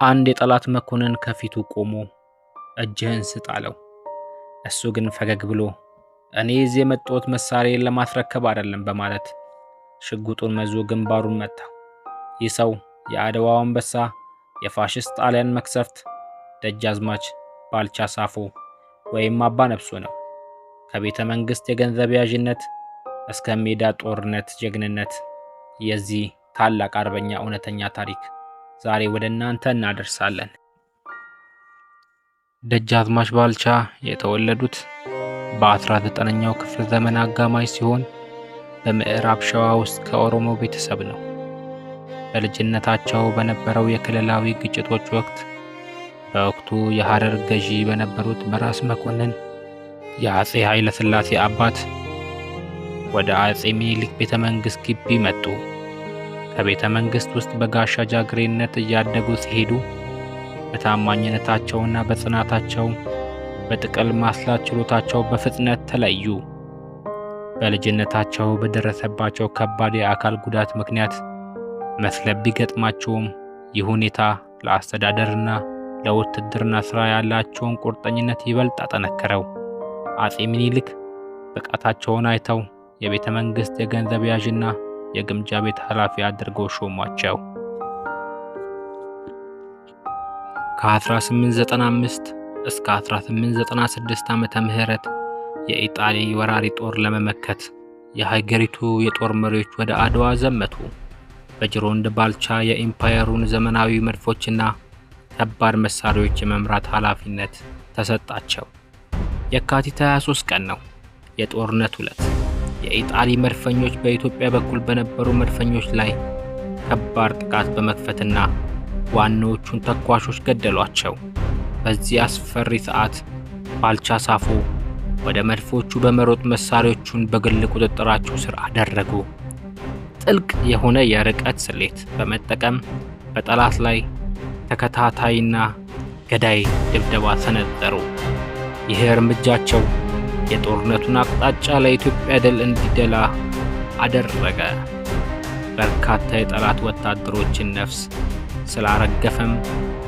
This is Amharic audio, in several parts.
አንድ የጠላት መኮንን ከፊቱ ቆሞ እጅህን ስጥ አለው። እሱ ግን ፈገግ ብሎ እኔ እዚህ የመጣሁት መሳሪያን ለማስረከብ አይደለም በማለት ሽጉጡን መዞ ግንባሩን መታ። ይህ ሰው የአድዋው አንበሳ፣ የፋሽስት ጣሊያን መክሰፍት ደጃዝማች ባልቻ ሳፎ ወይም አባ ነፍሶ ነው። ከቤተ መንግስት የገንዘብ ያዥነት እስከ ሜዳ ጦርነት ጀግንነት የዚህ ታላቅ አርበኛ እውነተኛ ታሪክ ዛሬ ወደ እናንተ እናደርሳለን። ደጃዝማች ባልቻ የተወለዱት በ19ኛው ክፍለ ዘመን አጋማሽ ሲሆን በምዕራብ ሸዋ ውስጥ ከኦሮሞ ቤተሰብ ነው። በልጅነታቸው በነበረው የክልላዊ ግጭቶች ወቅት በወቅቱ የሐረር ገዢ በነበሩት በራስ መኮንን የአጼ ኃይለ ሥላሴ አባት ወደ አጼ ሚኒሊክ ቤተ መንግሥት ግቢ መጡ። ከቤተ መንግሥት ውስጥ በጋሻ ጃግሬነት እያደጉ ሲሄዱ በታማኝነታቸውና በጽናታቸው በጥቅል ማስላት ችሎታቸው በፍጥነት ተለዩ። በልጅነታቸው በደረሰባቸው ከባድ የአካል ጉዳት ምክንያት መስለብ ቢገጥማቸውም ይህ ሁኔታ ለአስተዳደርና ለውትድርና ሥራ ያላቸውን ቁርጠኝነት ይበልጥ አጠነከረው። አጼ ሚኒሊክ ብቃታቸውን አይተው የቤተ መንግሥት የገንዘብ ያዥና የግምጃ ቤት ኃላፊ አድርገው ሾሟቸው። ከ1895 እስከ 1896 ዓመተ ምህረት የኢጣሊ ወራሪ ጦር ለመመከት የሀገሪቱ የጦር መሪዎች ወደ አድዋ ዘመቱ። በጅሮንድ ባልቻ የኢምፓየሩን ዘመናዊ መድፎችና ከባድ መሳሪያዎች የመምራት ኃላፊነት ተሰጣቸው። የካቲት 23 ቀን ነው የጦርነቱ ዕለት። የኢጣሊ መድፈኞች በኢትዮጵያ በኩል በነበሩ መድፈኞች ላይ ከባድ ጥቃት በመክፈትና ዋናዎቹን ተኳሾች ገደሏቸው። በዚህ አስፈሪ ሰዓት ባልቻ ሳፎ ወደ መድፎቹ በመሮጥ መሳሪያዎቹን በግል ቁጥጥራቸው ስር አደረጉ። ጥልቅ የሆነ የርቀት ስሌት በመጠቀም በጠላት ላይ ተከታታይና ገዳይ ድብደባ ሰነዘሩ። ይህ እርምጃቸው የጦርነቱን አቅጣጫ ለኢትዮጵያ ድል እንዲደላ አደረገ። በርካታ የጠላት ወታደሮችን ነፍስ ስላረገፈም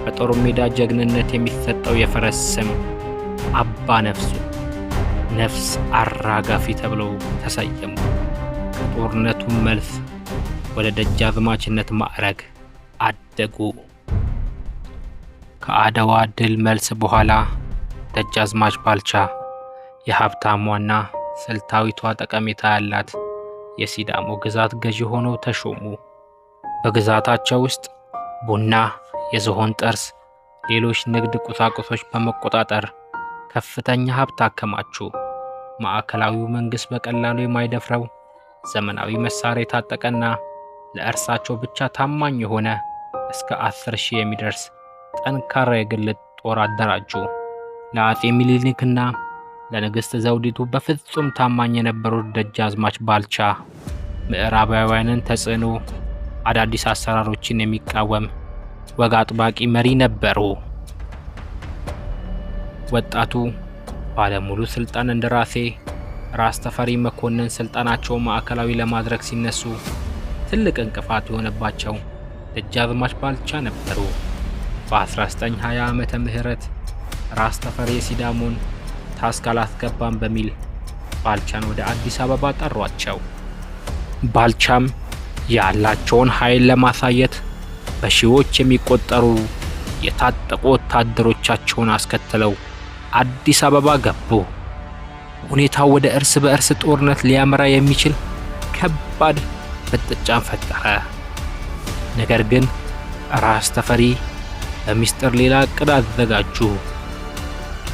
በጦር ሜዳ ጀግንነት የሚሰጠው የፈረስ ስም አባ ነፍሶ ነፍስ አራጋፊ ተብለው ተሰየሙ። ከጦርነቱ መልስ ወደ ደጃዝማችነት ማዕረግ አደጉ። ከአድዋ ድል መልስ በኋላ ደጃዝማች ባልቻ የሀብታሟና ስልታዊቷ ጠቀሜታ ያላት የሲዳሞ ግዛት ገዢ ሆነው ተሾሙ። በግዛታቸው ውስጥ ቡና፣ የዝሆን ጥርስ፣ ሌሎች ንግድ ቁሳቁሶች በመቆጣጠር ከፍተኛ ሀብት አከማቹ። ማዕከላዊው መንግሥት በቀላሉ የማይደፍረው ዘመናዊ መሳሪያ የታጠቀና ለእርሳቸው ብቻ ታማኝ የሆነ እስከ 10,000 የሚደርስ ጠንካራ የግል ጦር አደራጁ። ለአጼ ሚኒሊክና ለንግሥት ዘውዲቱ በፍጹም ታማኝ የነበሩት ደጃዝማች ባልቻ ምዕራባውያንን ተጽዕኖ፣ አዳዲስ አሰራሮችን የሚቃወም ወግ አጥባቂ መሪ ነበሩ። ወጣቱ ባለሙሉ ስልጣን እንደራሴ ራስ ተፈሪ መኮንን ስልጣናቸውን ማዕከላዊ ለማድረግ ሲነሱ ትልቅ እንቅፋት የሆነባቸው ደጃዝማች ባልቻ ነበሩ። በ1920 ዓመተ ምህረት ራስ ተፈሪ የሲዳሞን ታስክ አላስገባም በሚል ባልቻን ወደ አዲስ አበባ ጠሯቸው። ባልቻም ያላቸውን ኃይል ለማሳየት በሺዎች የሚቆጠሩ የታጠቁ ወታደሮቻቸውን አስከትለው አዲስ አበባ ገቡ። ሁኔታው ወደ እርስ በእርስ ጦርነት ሊያመራ የሚችል ከባድ ፍጥጫን ፈጠረ። ነገር ግን ራስ ተፈሪ በሚስጥር ሌላ ዕቅድ አዘጋጁ።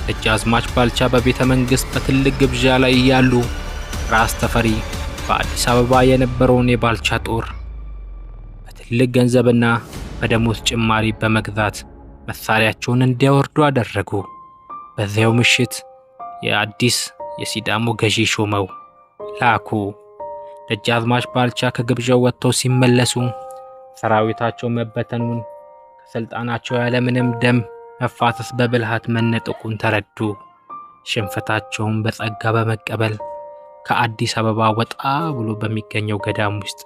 ደጃዝማች ባልቻ በቤተ መንግሥት በትልቅ ግብዣ ላይ እያሉ ራስ ተፈሪ በአዲስ አበባ የነበረውን የባልቻ ጦር በትልቅ ገንዘብና በደሞዝ ጭማሪ በመግዛት መሳሪያቸውን እንዲያወርዱ አደረጉ። በዚያው ምሽት የአዲስ የሲዳሞ ገዢ ሾመው ላኩ። ደጃዝማች ባልቻ ከግብዣው ወጥተው ሲመለሱ ሰራዊታቸው መበተኑን፣ ከስልጣናቸው ያለምንም ደም መፋሰስ በብልሃት መነጠቁን ተረዱ። ሽንፈታቸውን በጸጋ በመቀበል ከአዲስ አበባ ወጣ ብሎ በሚገኘው ገዳም ውስጥ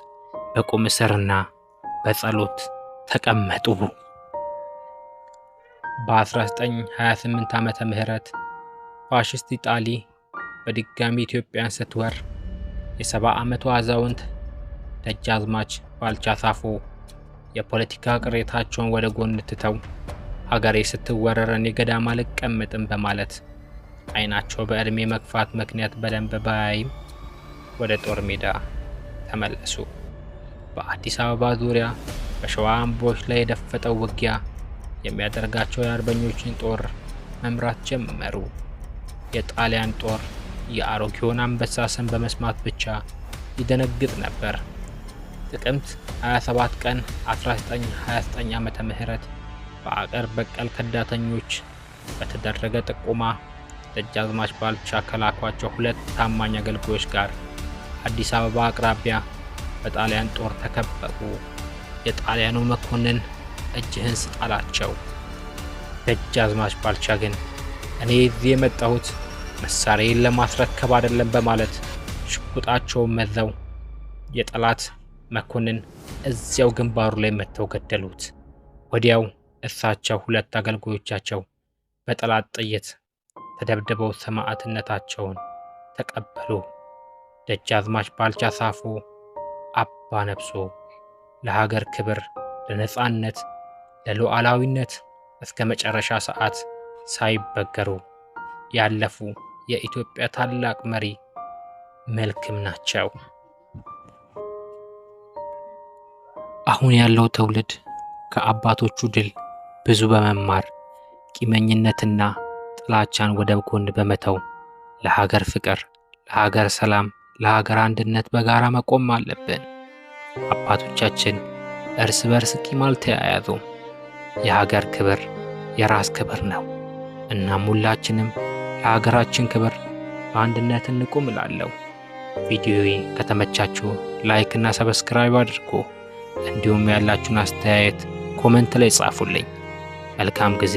በቁም እስርና በጸሎት ተቀመጡ። በ1928 ዓመተ ምህረት ፋሽስት ኢጣሊ በድጋሚ ኢትዮጵያን ስትወር የ70 ዓመቱ አዛውንት ደጃዝማች ባልቻ ሳፎ የፖለቲካ ቅሬታቸውን ወደ ጎን ትተው ሀገሬ ስትወረር እኔ ገዳም አልቀመጥም በማለት ዓይናቸው በዕድሜ መግፋት ምክንያት በደንብ ባያይም ወደ ጦር ሜዳ ተመለሱ። በአዲስ አበባ ዙሪያ በሸዋ አምቦች ላይ የደፈጠው ውጊያ የሚያደርጋቸው የአርበኞችን ጦር መምራት ጀመሩ። የጣሊያን ጦር የአሮጌውን አንበሳ ስም በመስማት ብቻ ይደነግጥ ነበር። ጥቅምት 27 ቀን 1929 ዓመተ ምህረት በአገር በቀል ከዳተኞች በተደረገ ጥቆማ ደጃዝማች ባልቻ ከላኳቸው 2 ታማኝ አገልጋዮች ጋር አዲስ አበባ አቅራቢያ በጣሊያን ጦር ተከበቡ። የጣሊያኑ መኮንን እጅህን ስጥ አላቸው። ደጃዝማች ባልቻ ግን እኔ እዚህ የመጣሁት መሳሪያዬን ለማስረከብ አይደለም በማለት ሽጉጣቸውን መዘው የጠላት መኮንን እዚያው ግንባሩ ላይ መተው ገደሉት። ወዲያው እሳቸው 2 አገልጋዮቻቸው በጠላት ጥይት ተደብድበው ሰማዕትነታቸውን ተቀበሉ። ደጃዝማች ባልቻ ሳፎ አባ ነብሶ ለሀገር ክብር፣ ለነጻነት፣ ለሉዓላዊነት እስከ መጨረሻ ሰዓት ሳይበገሩ ያለፉ የኢትዮጵያ ታላቅ መሪ መልክም ናቸው። አሁን ያለው ትውልድ ከአባቶቹ ድል ብዙ በመማር ቂመኝነትና ጥላቻን ወደ ጎን በመተው ለሀገር ፍቅር፣ ለሀገር ሰላም፣ ለሀገር አንድነት በጋራ መቆም አለብን። አባቶቻችን እርስ በርስ ቂም አልተያያዙም። የሀገር ክብር የራስ ክብር ነው። እናም ሁላችንም ለሀገራችን ክብር በአንድነት እንቁም እላለሁ። ቪዲዮዬ ከተመቻችሁ ላይክ እና ሰብስክራይብ አድርጉ። እንዲሁም ያላችሁን አስተያየት ኮሜንት ላይ ጻፉልኝ። መልካም ጊዜ